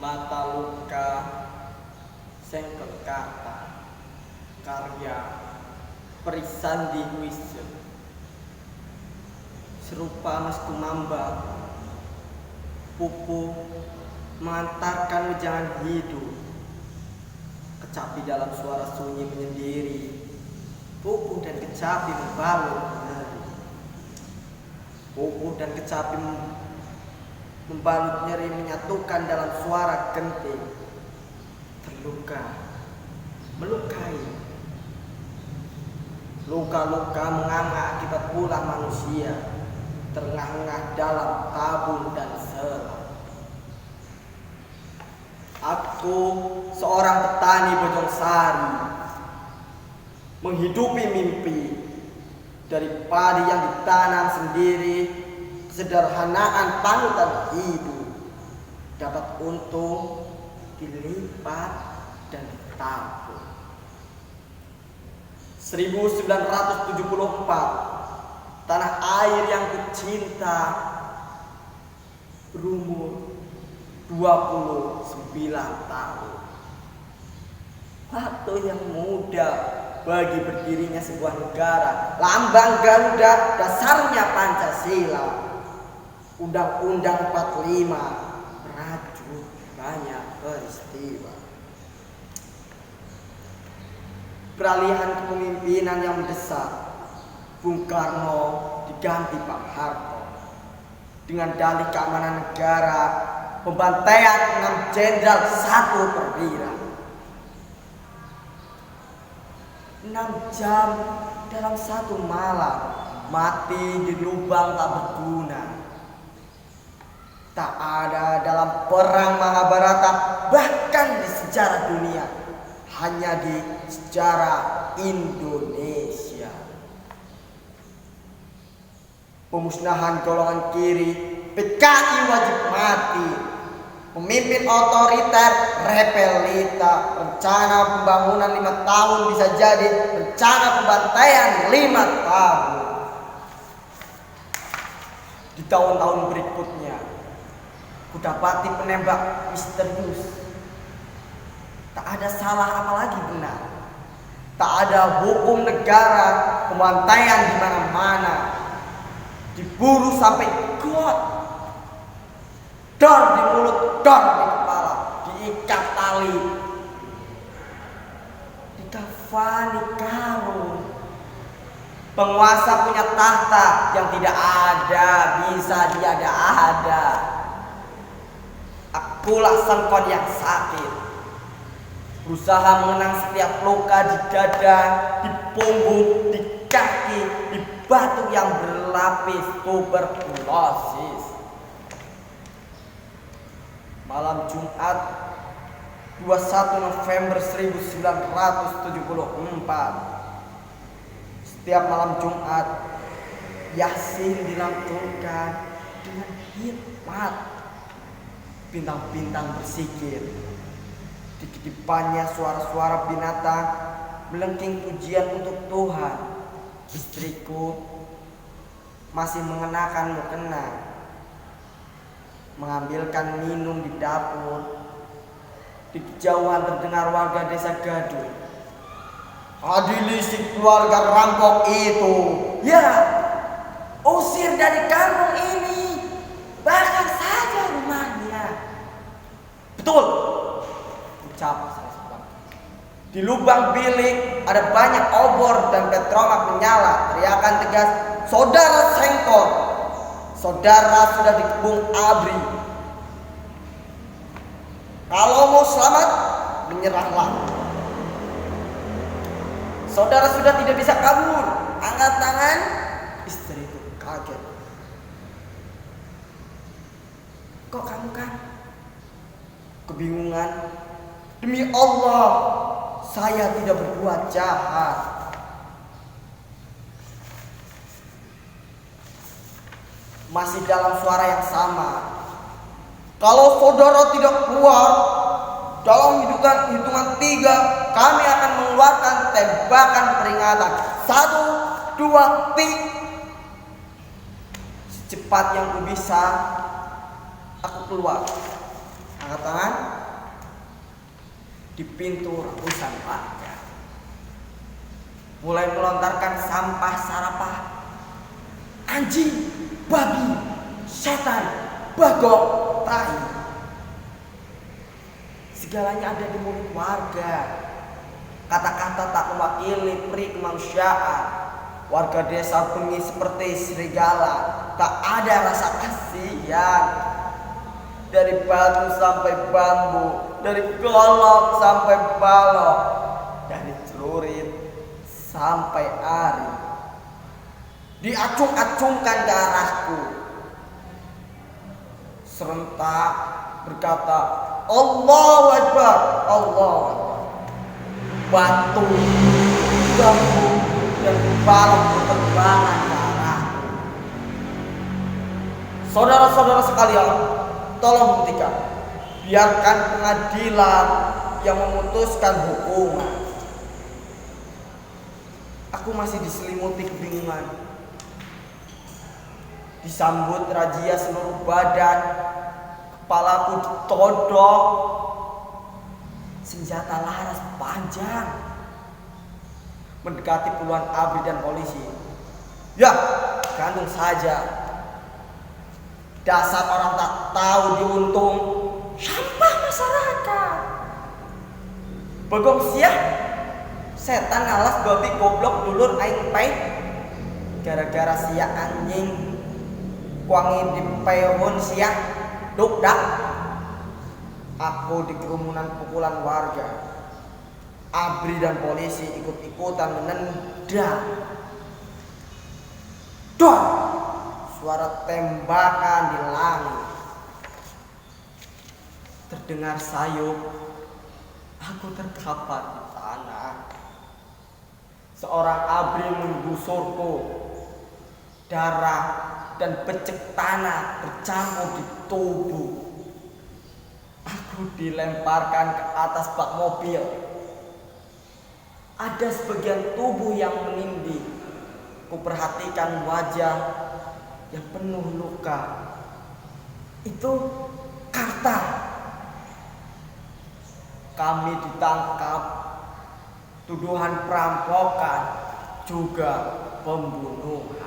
Mata luka sengkel kata karya Perisandi Wise serupa mas kumamba pupu mengantarkan wejangan hidup kecapi dalam suara sunyi menyendiri pupu dan kecapi membalut nyeri pupu dan kecapi membalut nyeri menyatukan dalam suara genting terluka melukai luka-luka menganga akibat ulah manusia terengah-engah dalam tabun dan selam. Aku seorang petani Bojongsari menghidupi mimpi dari padi yang ditanam sendiri. Kesederhanaan panutan hidup dapat untung dilipat dan ditabung. 1974 tanah air yang kucinta berumur 29 tahun. Waktu yang muda bagi berdirinya sebuah negara. Lambang Garuda, dasarnya Pancasila. Undang-Undang 45 merajut banyak peristiwa. Peralihan kepemimpinan yang mendesak, Bung Karno diganti Pak Harto. Dengan dalih keamanan negara, pembantaian 6 jenderal 1 perwira. 6 jam dalam 1 malam mati di lubang tak berguna. Tak ada dalam perang Mahabharata, bahkan di sejarah dunia, hanya di sejarah Indonesia. Pemusnahan golongan kiri, PKI wajib mati. Pemimpin otoriter, repelita. Rencana pembangunan 5 tahun bisa jadi rencana pembantaian 5 tahun. Di tahun-tahun berikutnya, kudapati penembak misterius. Tak ada salah apalagi benar. Tak ada hukum negara, pembantaian di mana-mana. Diburu sampai got. Dor di mulut, dor di kepala, diikat tali, dikafani karung. Penguasa punya tahta yang tidak ada, bisa diada-ada. Akulah sengkon yang sakit, berusaha mengenang setiap luka di dada, di punggung, di kaki, di batu yang berlapis tuberkulosis. Malam Jumat 21 November 1974. Setiap malam Jumat Yasin dilantunkan dengan hikmat. Bintang-bintang bersikir. Di kedipannya suara-suara binatang melengking pujian untuk Tuhan. Istriku masih mengenakan mukena, mengambilkan minum di dapur. Di kejauhan terdengar warga desa gaduh. Adili si keluarga rampok itu. Ya, usir dari kampung ini, bakar saja rumahnya. Betul, ucap salah seorang. Di lubang bilik ada banyak obor dan petromak menyala. Teriakan tegas, saudara Sengkon, saudara sudah dikepung ABRI. Kalau mau selamat, menyerahlah. Saudara sudah tidak bisa kabur. Angkat tangan. Istri itu kaget. Kok kamu kan? Kebingungan. Demi Allah, saya tidak berbuat jahat. Masih dalam suara yang sama. Kalau saudara tidak keluar dalam hitungan 3, kami akan mengeluarkan tembakan peringatan. 1, 2, secepat yang ku bisa, aku keluar. Angkat tangan. Di pintu ratusan warga mulai melontarkan sampah sarapah, anjing, babi, setan, bagok, tai. Segalanya ada di mulut warga. Kata-kata tak mewakili peri kemanusiaan. Warga desa bengi seperti serigala, tak ada rasa kasihan. Dari batu sampai bambu, dari golok sampai balok, dari celurit sampai ari, diacung-acungkan ke arahku. Serentak berkata, Allahu Akbar, Allahu Akbar. Batu, bambu, dan balok berterbangan ke arahku. Saudara-saudara sekalian, tolong hentikan. Biarkan pengadilan yang memutuskan hukuman. Aku masih diselimuti kebingungan. Disambut razia seluruh badan, kepalaku ditodong, senjata laras panjang mendekati puluhan ABRI dan polisi. Ya, gantung saja. Dasar orang tak tahu diuntung, sampah masyarakat. Begong siap, setan ngalas babi goblok dulur aing pai. Gara-gara sia anjing kuangi di pehon sia dukdak. Aku di kerumunan pukulan warga. ABRI dan polisi ikut-ikutan menendang. Dor! Suara tembakan di langit. Terdengar sayup. Aku terkapar di tanah. Seorang ABRI menggusurku. Darah dan becek tanah bercampur di tubuh. Aku dilemparkan ke atas bak mobil. Ada sebagian tubuh yang menindih. Kuperhatikan wajah yang penuh luka. Itu Karta. Kami ditangkap. Tuduhan perampokan juga pembunuhan.